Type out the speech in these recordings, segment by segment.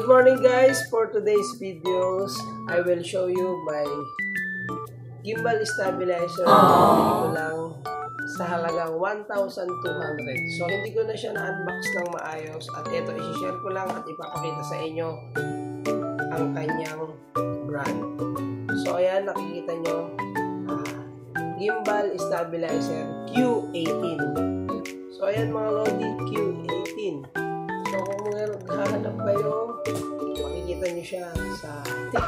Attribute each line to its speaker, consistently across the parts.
Speaker 1: Good morning guys! For today's videos, I will show you my gimbal stabilizer. Bili ko lang sa halagang 1,200. So hindi ko na siya na-unbox ng maayos at ito isi-share ko lang at ipapakita sa inyo ang kanyang brand. So ayan, nakikita nyo gimbal stabilizer Q18. So ayan mga lodi, Q18. So kung hahanap kayo, makikita nyo siya sa TikTok,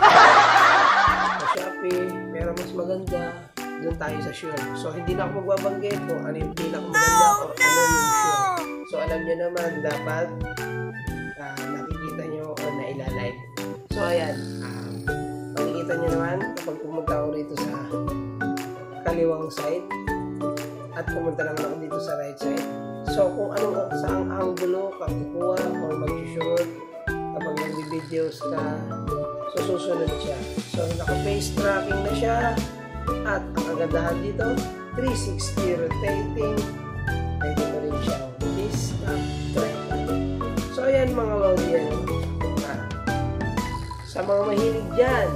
Speaker 1: sa Shopee, pero mas maganda doon tayo sa Shure. So hindi na ako magbabanggit kung ano yung pinakamaganda o ano yung Shure. So alam nyo naman, dapat nakikita nyo o nailalive. So ayan, makikita nyo naman kapag pumunta ako rito sa kaliwang side at pumunta naman ako dito sa right side. So kung anong saang anggulo ka kukuha or mag-shoot kapag nag-videos ka, so susunod siya. So naka-face tracking na siya at ang kagandahan dito, 360 rotating. Pwede mo rin siya discount track. So ayan mga lodi yan. Sa mga mahilig dyan,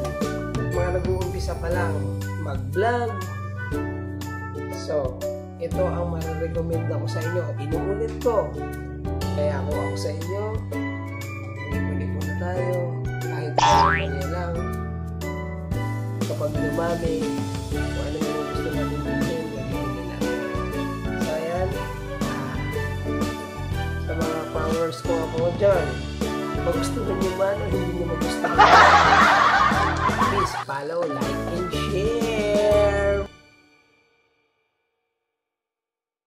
Speaker 1: mga nag-uumpisa pa lang mag-vlog, so ito ang marirecommend ako sa inyo. Inuulit ko. Kaya kung ako sa inyo, balik muna tayo. Kahit kanya lang. Kapag lumami, kung ano yung gusto natin bilhin, gagawin natin. So ayan, sa mga followers ko ako dyan, magustuhan nyo man o hindi nyo magustuhan, please follow, like,